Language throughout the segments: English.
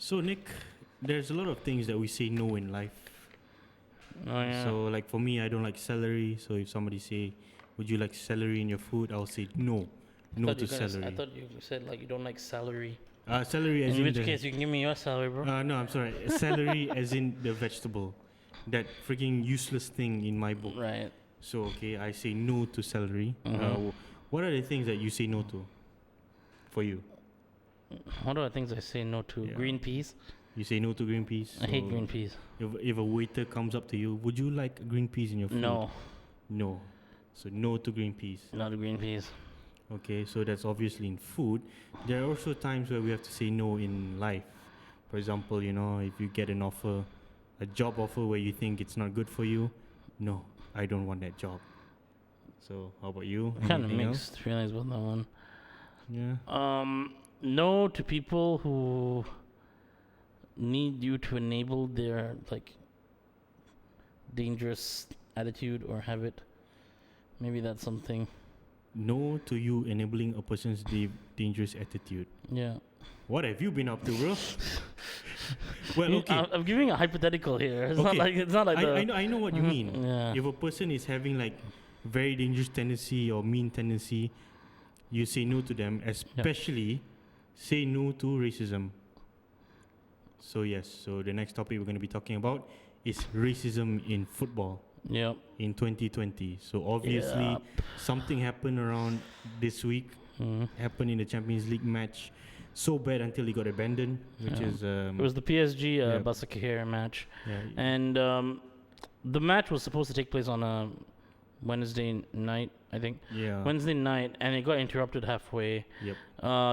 So Nick, there's a lot of things that we say no in life. Oh yeah. So like for me, I don't like celery. So if somebody say, "Would you like celery in your food?" I'll say no, no to I celery. thought you said like you don't like celery. Celery as In in which the. case you can give me your celery, bro. No, I'm sorry. Celery as in the vegetable, that freaking useless thing in my book. Right. So okay, I say no to celery. Mhm. What are the things that you say no to? For you, What are the things I say no to? Yeah. Green peas. you say no to green peas. I hate green peas. If a waiter comes up to you, would you like green peas in your food? No, No. So no to green peas. not green peas. Okay, so that's obviously in food. There are also times where we have to say no in life. For example, if you get an offer, a job offer where you think it's not good for you, no, I don't want that job. So how about you? Kind of Anything mixed feelings with that one. Yeah. No to people who need you to enable their like dangerous attitude or habit. Maybe that's something. No to you enabling a person's dangerous attitude. Yeah. What have you been up to, bro? Well, okay. I'm giving a hypothetical here. It's not Okay. like I know what you mean. Yeah. If a person is having like very dangerous tendency or mean tendency, you say no to them, especially say no to racism. So yes, so the next topic we're going to be talking about is racism in football Yep. in 2020. So obviously Yep. something happened around this week, happened in the Champions League match, so bad until it got abandoned, which Yeah. is It was the PSG yeah. Basakehir match, yeah, and the match was supposed to take place on a Wednesday night, I think. yeah. Wednesday night, and it got interrupted halfway. Yep.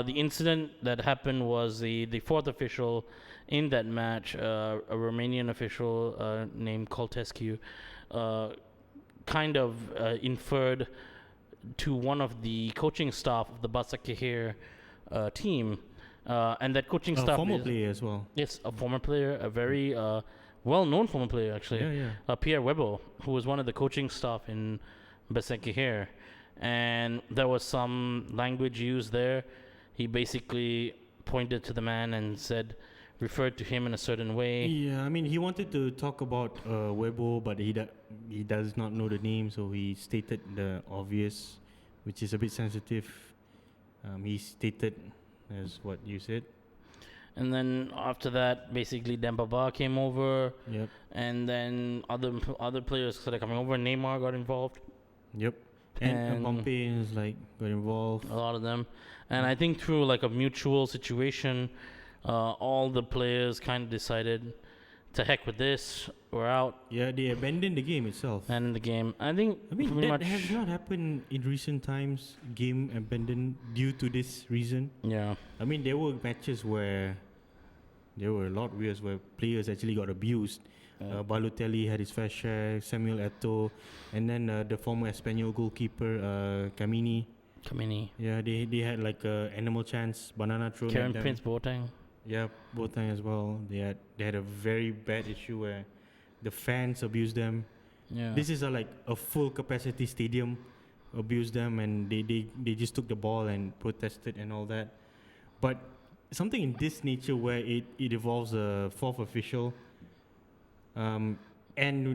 The incident that happened was the fourth official in that match, a Romanian official named Coltescu, kind of inferred to one of the coaching staff of the Basakehir team, and that coaching staff former is, player as well. yes, a former player, a very well-known former player actually. Yeah. Pierre Webo, who was one of the coaching staff in Basakehir, and there was some language used there. He basically pointed to the man and referred to him in a certain way. Yeah, I mean, he wanted to talk about Webo, but he does not know the name, so he stated the obvious, which is a bit sensitive. He stated as what you said. And then after that, basically Dembaba came over, Yep. and then other players started coming over. Neymar got involved, Yep. And Mbappe is like got involved. a lot of them. And I think through like a mutual situation, all the players kind of decided, to heck with this, we're out. Yeah, they abandoned the game itself. And in the game, I think I mean, pretty that much, has not happened in recent times. Game abandoned due to this reason. yeah, I mean, there were matches where there were a lot of years where players actually got abused. Yeah. Balotelli had his fair share, Samuel Eto'o, and then the former Espanyol goalkeeper Camini. Yeah, they had like animal chance, banana thrown Karen at them. Prince Boateng. Yeah, Boateng as well. They had a very bad issue where the fans abused them. Yeah, This is like a full capacity stadium, abused them, and they just took the ball and protested and all that. But something in this nature where it involves a fourth official, and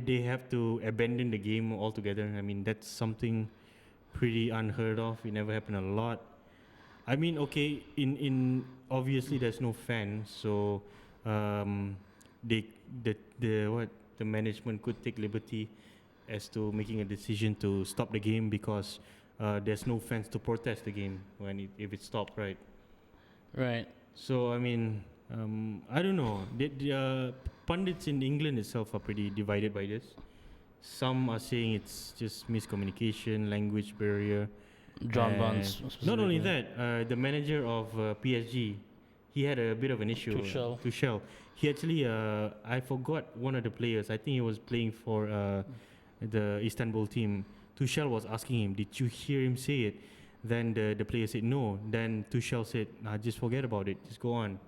they have to abandon the game altogether. I mean, that's something pretty unheard of. It never happened a lot. I mean, okay, in obviously there's no fans, so the management could take liberty as to making a decision to stop the game because there's no fans to protest the game if it stopped, right? right. So I mean, I don't know. The pundits in England itself are pretty divided by this. Some are saying it's just miscommunication, language barrier. John And Barnes. Not only specifically. that, the manager of PSG, he had a bit of an issue. Tuchel. He actually, I forgot one of the players. I think he was playing for the Istanbul team. Tuchel was asking him, "Did you hear him say it?" Then the player said no. Then Tuchel said, "Nah, just forget about it. Just go on."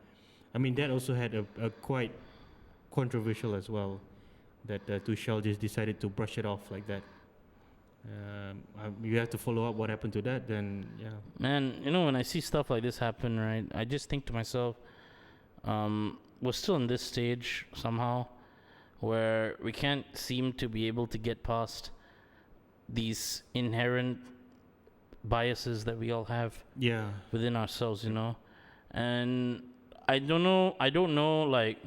I mean, that also had a quite controversial as well. That Tuchel just decided to brush it off like that. You have to follow up what happened to that. Then Man, when I see stuff like this happen, right, I just think to myself, we're still in this stage somehow where we can't seem to be able to get past these inherent biases that we all have Yeah. within ourselves, And I don't know, like,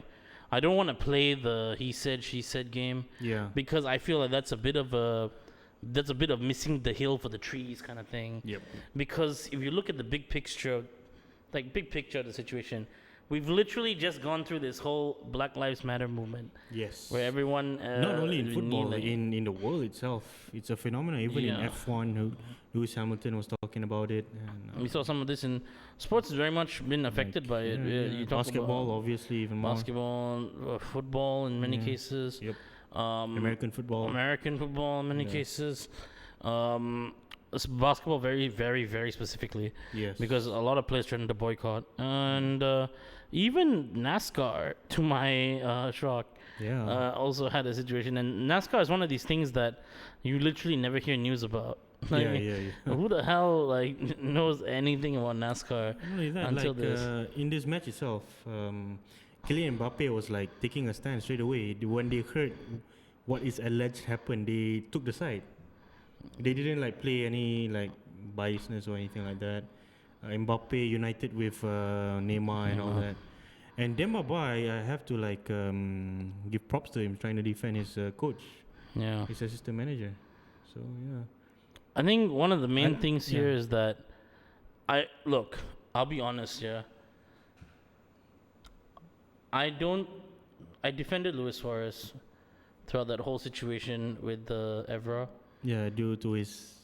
I don't want to play the he said, she said game Yeah. because I feel like that's a bit of missing the hill for the trees kind of thing. Yep. Because if you look at the big picture of the situation, we've literally just gone through this whole Black Lives Matter movement. Yes. Where everyone not only in football, kneeling. in the world itself, it's a phenomenon. Even in Yeah. F1, Lewis Hamilton was talking about it. And, We saw some of this in sports. Has very much been affected by it. You talk basketball, about obviously, even more. basketball, football in many cases. Yep. American football in many Yeah. cases. Basketball very, very, very specifically. Yes. Because a lot of players threatened to boycott. And even NASCAR, to my shock, Yeah. also had a situation. And NASCAR is one of these things that you literally never hear news about. Like, yeah. who the hell knows anything about NASCAR Not only that, until this? in this match itself, Kylian Mbappe was like taking a stand straight away. When they heard what is alleged happened, they took the side. They didn't like play any like biasness or anything like that. Mbappe united with Neymar and all that. And Demba Ba, I have to like give props to him trying to defend his coach, Yeah. his assistant manager. So yeah. I think one of the main things here yeah. is that I'll be honest, yeah. I defended Luis Suarez throughout that whole situation with the Evra. Yeah, due to his,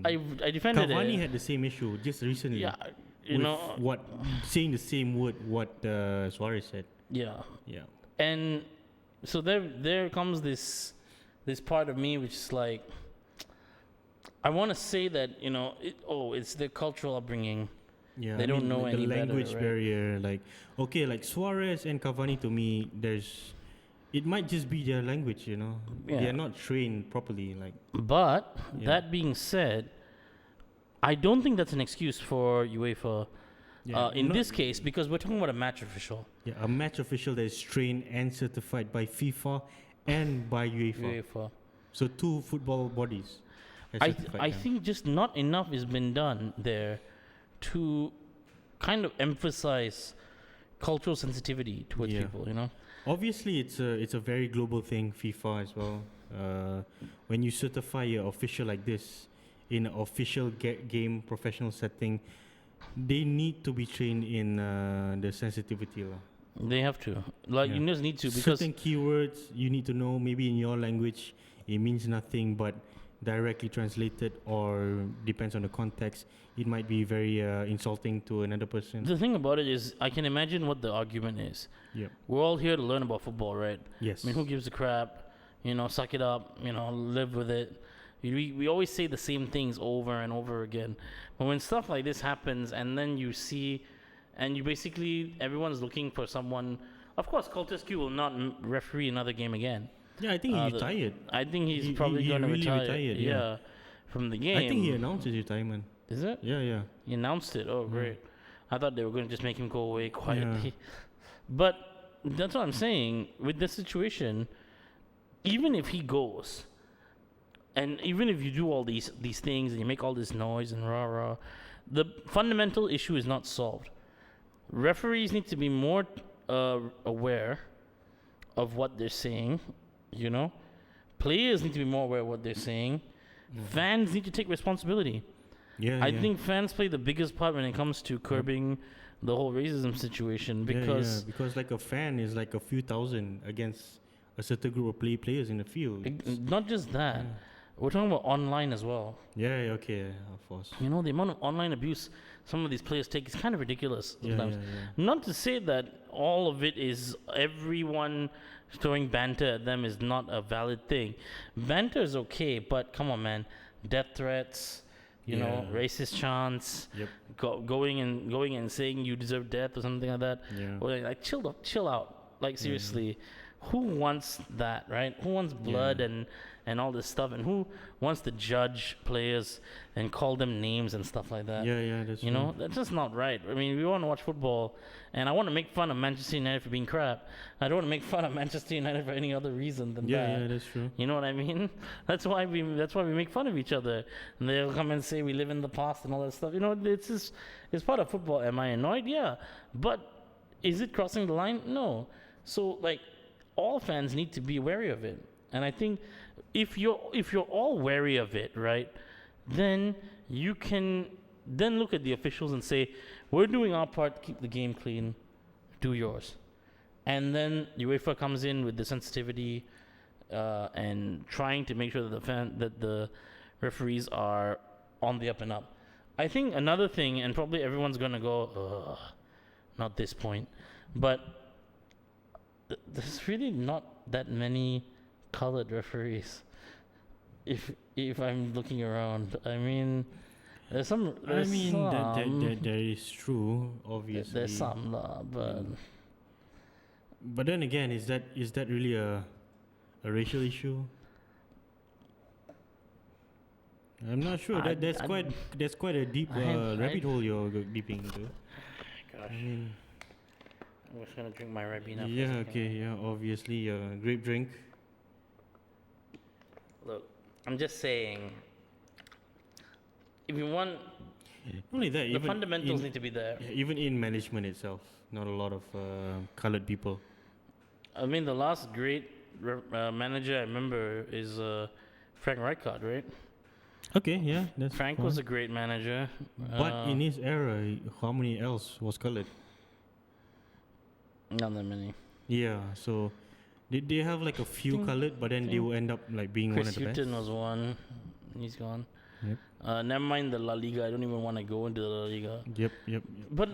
I defended Cavani it. had the same issue just recently. Yeah, with saying the same word what Suarez said. Yeah. Yeah. And so there comes this part of me which is like, I want to say that it's their cultural upbringing. Yeah, They don't know the any better, language right? barrier. Like, okay, like Suarez and Cavani, to me, it might just be their language. Yeah. They are not trained properly. Like, But Yeah. that being said, I don't think that's an excuse for UEFA in not- this case, because we're talking about a match official. yeah, a match official that is trained and certified by FIFA and by UEFA. So 2 football bodies. have certified I them. think just not enough has been done there to kind of emphasize cultural sensitivity towards Yeah. people, Obviously, it's a very global thing, FIFA as well. When you certify an official like this in an official game professional setting, they need to be trained in the sensitivity. They have to. Yeah. You just need to, because Certain keywords you need to know. Maybe in your language, it means nothing, but directly translated or depends on the context, it might be very insulting to another person. the thing about it is, I can imagine what the argument is. Yeah. We're all here to learn about football, right? Yes. I mean, who gives a crap? Suck it up, live with it. We always say the same things over and over again. But when stuff like this happens and then you see, and you basically, everyone's looking for someone. Of course, Coltescu will not referee another game again. Yeah, I think he retired. I think he's He probably going to really retire. retired, yeah. From the game. I think he announced his retirement. Is it? Yeah. He announced it. Oh, great. I thought they were going to just make him go away quietly. Yeah. But that's what I'm saying. With this situation, even if he goes, and even if you do all these things and you make all this noise and rah-rah, the fundamental issue is not solved. Referees need to be more aware of what they're saying, Players need to be more aware of what they're saying. Fans need to take responsibility. I think fans play the biggest part when it comes to curbing the whole racism situation, because because like a fan is like a few thousand against a certain group of players in the field. not just that, we're talking about online as well. Okay, of course. The amount of online abuse some of these players take is kind of ridiculous sometimes. Yeah. Not to say that all of it is everyone throwing banter at them is not a valid thing. Banter is okay, but come on, man. Death threats, racist chants, going and saying you deserve death or something like that. Yeah. Or like chill out. Like seriously, who wants that, right? Who wants blood and all this stuff, and who wants to judge players and call them names and stuff like that? That's You true. know, that's just not right. I mean, we want to watch football, and I want to make fun of Manchester United for being crap. I don't want to make fun of Manchester United for any other reason than that. Yeah, that's true. You know what I mean? That's why we make fun of each other, and they'll come and say we live in the past and all that stuff. You know, it's part of football. Am I annoyed? Yeah, but is it crossing the line? No. So like, all fans need to be wary of it, and I think if you're all wary of it, right, then you can then look at the officials and say, we're doing our part to keep the game clean, do yours. And then UEFA comes in with the sensitivity and trying to make sure that the referees are on the up and up. I think another thing, and probably everyone's gonna go, not this point, but there's really not that many colored referees. If I'm looking around, I mean, there's some. There's that is true. Obviously, there's some, but. But then again, is that really a racial issue? I'm not sure. That's quite a deep rabbit hole you're deeping into. Gosh. I mean, I'm just gonna drink my Ribena. Yeah. Okay. Yeah. Obviously, grape drink. Look, I'm just saying. If you want, only that, the fundamentals need to be there. Even in management itself, not a lot of colored people. I mean, the last great manager I remember is Frank Rijkaard, right? Okay, yeah, that's Frank fine. was a great manager. But in his era, how many else was colored? Not that many. Yeah, so did they have like a few colored, but then they will end up like being Chris one of the best? Hughton was one. He's gone. Yep. Never mind the La Liga. I don't even want to go into the La Liga. Yep. But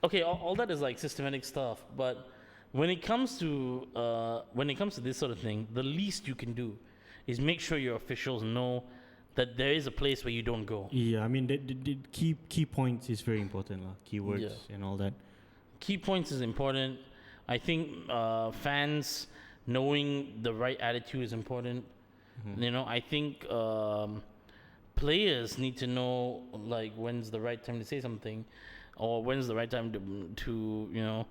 okay, all that is like systematic stuff. But when it comes to this sort of thing, the least you can do is make sure your officials know that there is a place where you don't go. Yeah, I mean the key points is very important, keywords and all that. Key points is important. I think fans knowing the right attitude is important. Mm-hmm. You know, I think players need to know like when's the right time to say something, or when's the right time to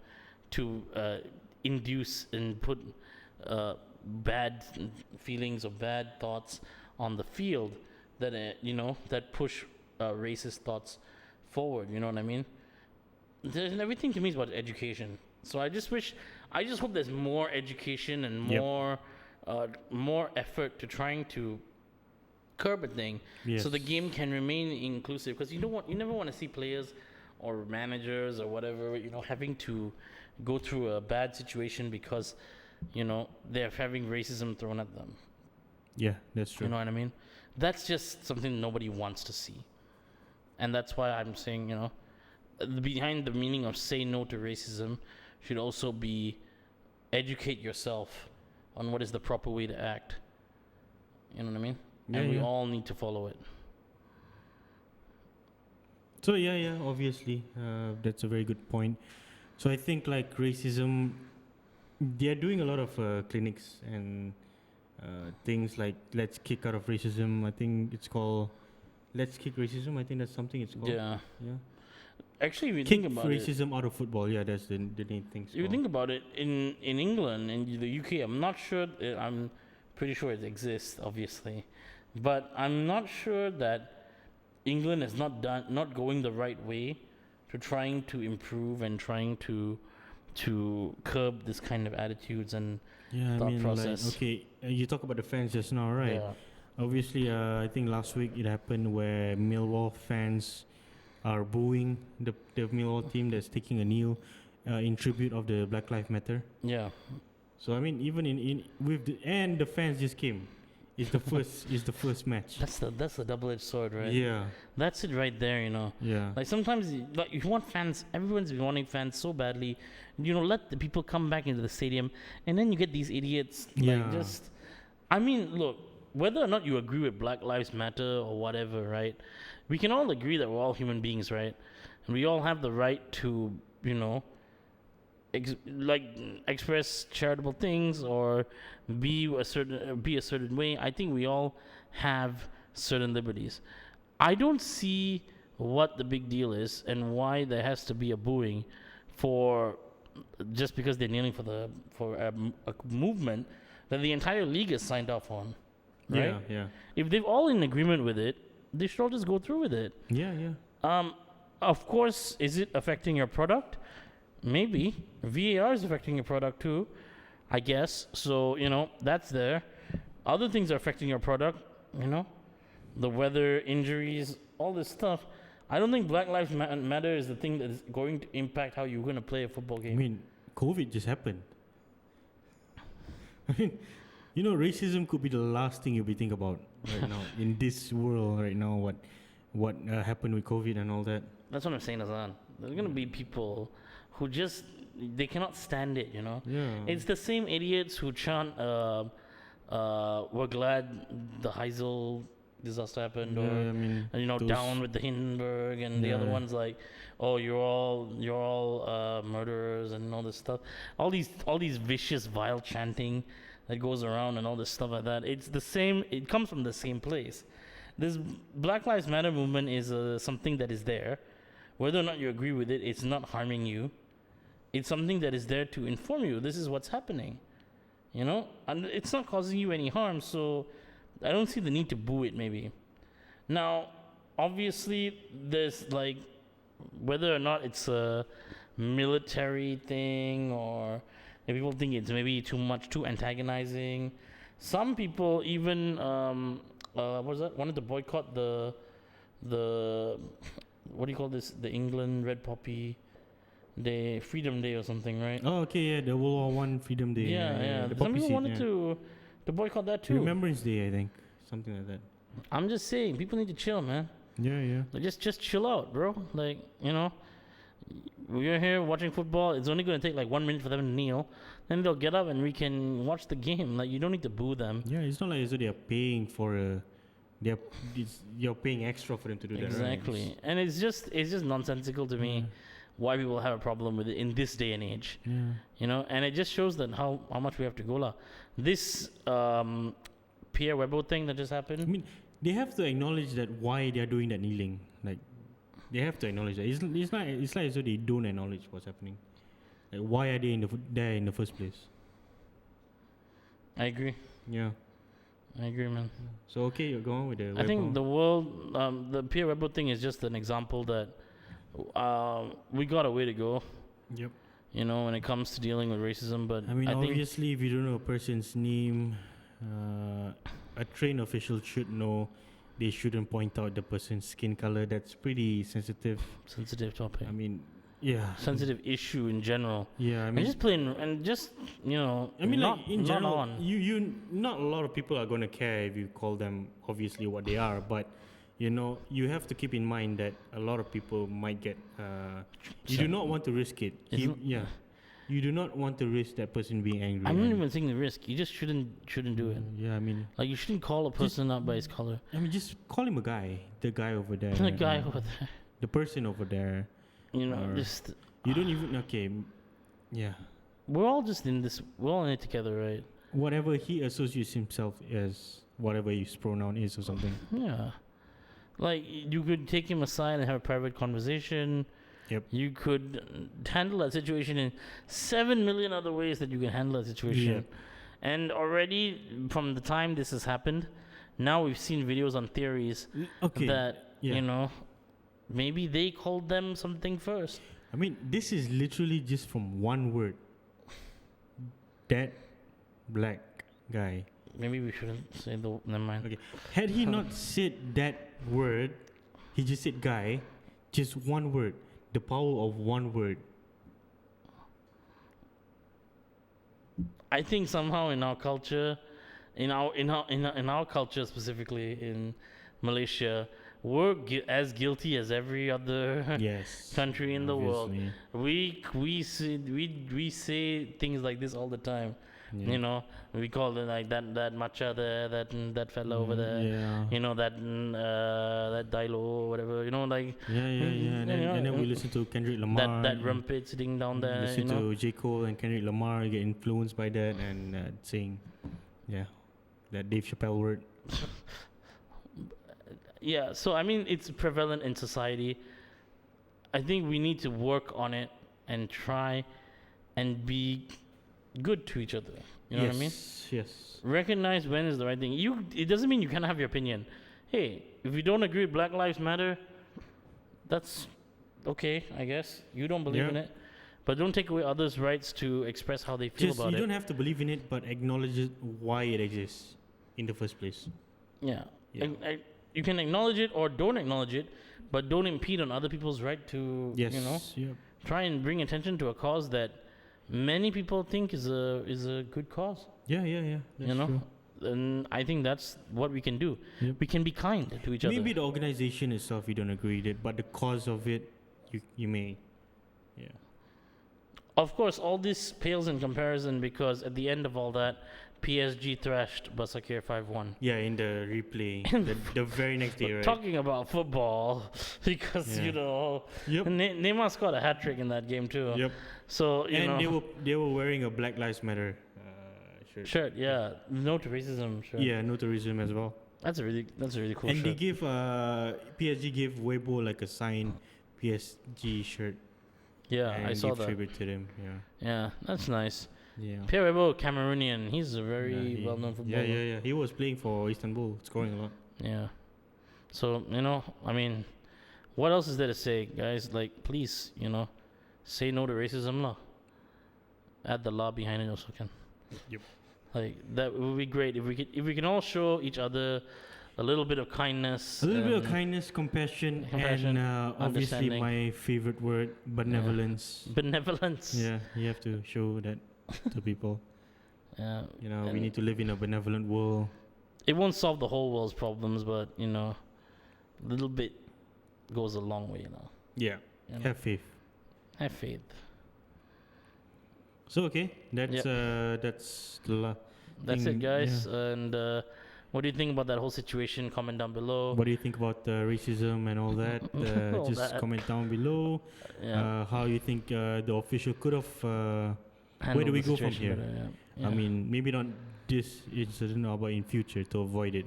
induce and put bad feelings or bad thoughts on the field that that push racist thoughts forward. You know what I mean? Everything to me is about education. So I just hope there's more education and more effort to trying to curb a thing, so the game can remain inclusive. Because you never want to see players or managers or whatever, having to go through a bad situation because, they're having racism thrown at them. Yeah, that's true. You know what I mean? That's just something nobody wants to see. And that's why I'm saying, behind the meaning of say no to racism should also be educate yourself on what is the proper way to act. You know what I mean? And we all need to follow it. So obviously, that's a very good point. So I think like racism, they're doing a lot of clinics and things like Let's Kick Out of Racism. I think it's called Let's Kick Racism. I think that's something it's called. Yeah. Actually, if you Kick think about racism out of football. Yeah, that's the main thing. If you think about it, in England and the UK, I'm pretty sure it exists, obviously, but I'm not sure that England is not going the right way to trying to improve and trying to curb this kind of attitudes and thought process. You talk about the fans just now, right? Yeah. Obviously, I think last week it happened where Millwall fans are booing the Millwall team that's taking a kneel in tribute of the Black Lives Matter. Yeah. So I mean, even and the fans just came. It's the first match. That's the double-edged sword, right? Yeah. That's it right there, Yeah. Like sometimes, you want fans. Everyone's been wanting fans so badly. Let the people come back into the stadium, and then you get these idiots. I mean, look. Whether or not you agree with Black Lives Matter or whatever, right? We can all agree that we're all human beings, right? And we all have the right to, like express charitable things or be a certain way. I think we all have certain liberties. I don't see what the big deal is and why there has to be a booing for just because they're kneeling for a movement that the entire league has signed off on, right? Yeah. If they're all in agreement with it, they should all just go through with it. Yeah. Of course, is it affecting your product? Maybe. VAR is affecting your product too, I guess. So, that's there. Other things are affecting your product, the weather, injuries, all this stuff. I don't think Black Lives Matter is the thing that is going to impact how you're going to play a football game. I mean, COVID just happened. I mean, racism could be the last thing you'll be thinking about right now in this world right now. What happened with COVID and all that. That's what I'm saying, Dazlan. There's going to be people who they cannot stand it, Yeah. It's the same idiots who chant, we're glad the Heysel disaster happened, Yeah, or I mean, down with the Hindenburg, and the other ones like, oh, you're all murderers and all this stuff. All these vicious, vile chanting that goes around and all this stuff like that. It's the same. It comes from the same place. This Black Lives Matter movement is something that is there. Whether or not you agree with it, it's not harming you. It's something that is there to inform you. This is what's happening, and it's not causing you any harm. So I don't see the need to boo it. Maybe now, obviously, there's like whether or not it's a military thing or if people think it's maybe too antagonizing. Some people even wanted to boycott the what do you call this? The England Red Poppy Day, Freedom Day or something, right? Oh, okay, yeah, the World War I Freedom Day. Yeah. The Some poppy people seed, wanted to boycott that too. Remembrance Day, I think, something like that. I'm just saying, people need to chill, man. Yeah. Like, just chill out, bro. Like, we're here watching football. It's only going to take like 1 minute for them to kneel. Then they'll get up and we can watch the game. Like, you don't need to boo them. Yeah, it's not like as though they're paying for you're paying extra for them to do that. Exactly. Right? And it's just nonsensical to me why people have a problem with it in this day and age. Yeah. And it just shows that how much we have to go lah. This Pierre Webo thing that just happened. I mean, they have to acknowledge that why they're doing that kneeling. Like, they have to acknowledge that. It's like as though they don't acknowledge what's happening. Like, why are they there in the first place? I agree. Yeah. I agree, man. So, okay, you're going with the I think the world, the Pierre Webo thing is just an example that we got a way to go. Yep. When it comes to dealing with racism. But I mean, I obviously, if you don't know a person's name, a trained official should know. They shouldn't point out the person's skin color. That's pretty sensitive. Sensitive topic. I mean, yeah. Sensitive issue in general. Yeah, I mean, and just plain and just I mean, not, like in not general, on. you not a lot of people are going to care if you call them obviously what they are, but you have to keep in mind that a lot of people might get. You do not want to risk it. You do not want to risk that person being angry. I'm not even saying the risk. You just shouldn't do it. Yeah, I mean, like you shouldn't call a person out by his color. I mean, just call him a guy. The guy over there. The guy over there. The person over there. Just. You don't even. Okay. Yeah. We're all just in this. We're all in it together, right? Whatever he associates himself as, whatever his pronoun is or something. Yeah. Like, you could take him aside and have a private conversation. Yep. You could handle that situation in 7 million other ways that you can handle that situation. Yep. And already, from the time this has happened, now we've seen videos on theories that, maybe they called them something first. I mean, this is literally just from one word. That black guy. Maybe we shouldn't say the... Never mind. Okay. Had he not said that word, he just said guy, just one word. The power of one word. I think somehow in our culture, in our culture specifically in Malaysia, we're as guilty as every other country in the world. We say things like this all the time. Yeah. You know, we call it like that matcha there, that fella over there. Yeah. You know, that Dilo or whatever. You know, like Yeah. And then we listen to Kendrick Lamar. that Rumpet sitting down there. Listen You know, to J. Cole and Kendrick Lamar, get influenced by that and saying, that Dave Chappelle word. yeah. So I mean, it's prevalent in society. I think we need to work on it and try and be good to each other. You know what I mean? Yes. Recognize when is the right thing. It doesn't mean you can't have your opinion. Hey, if you don't agree with Black Lives Matter, that's okay, I guess. You don't believe in it. But don't take away others' rights to express how they feel about it. You don't have to believe in it, but acknowledge why it exists in the first place. Yeah. You can acknowledge it or don't acknowledge it, but don't impede on other people's right to, try and bring attention to a cause that many people think is a good cause. Yeah. That's true. And I think that's what we can do. Yep. We can be kind to each other. Maybe the organization itself you don't agree with it, but the cause of it, you may. Yeah. Of course, all this pales in comparison because at the end of all that, PSG thrashed Basakehir 5-1. Yeah, in the replay, the very next day, right? Talking about football, because Neymar scored a hat trick in that game too. Yep. So they were wearing a Black Lives Matter shirt. Yeah, no to racism shirt. Yeah, no to racism as well. That's a really cool and shirt. they give PSG gave Webo like a signed PSG shirt. Yeah, and I saw that. Tribute to them. Yeah, that's nice. Yeah. Pierre Webo, Cameroonian. He's a very well-known footballer. Yeah. He was playing for Istanbul, scoring a lot. Yeah. So, I mean, what else is there to say, guys? Like, please, say no to racism, lah. Add the law behind it also can. Yep. Like, that would be great if we can all show each other a little bit of kindness. A little bit of kindness, compassion and obviously my favorite word, benevolence. Benevolence. Yeah, you have to show that to people. Yeah. We need to live in a benevolent world. It won't solve the whole world's problems, but a little bit goes a long way, Yeah. Have faith. Have faith. So that's that's it, guys. And what do you think about that whole situation? Comment down below. What do you think about racism and all that? Comment down below. How you think the official could have. Where do we go from here? I mean, maybe not this incident, but in future to avoid it.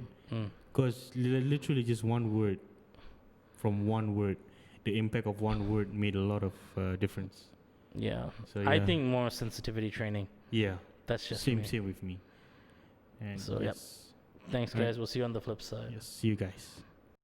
Because literally just one word, the impact of one word made a lot of difference. Yeah. So I think more sensitivity training. Yeah. That's just same with me. And so thanks, guys. We'll see you on the flip side. Yes. See you guys.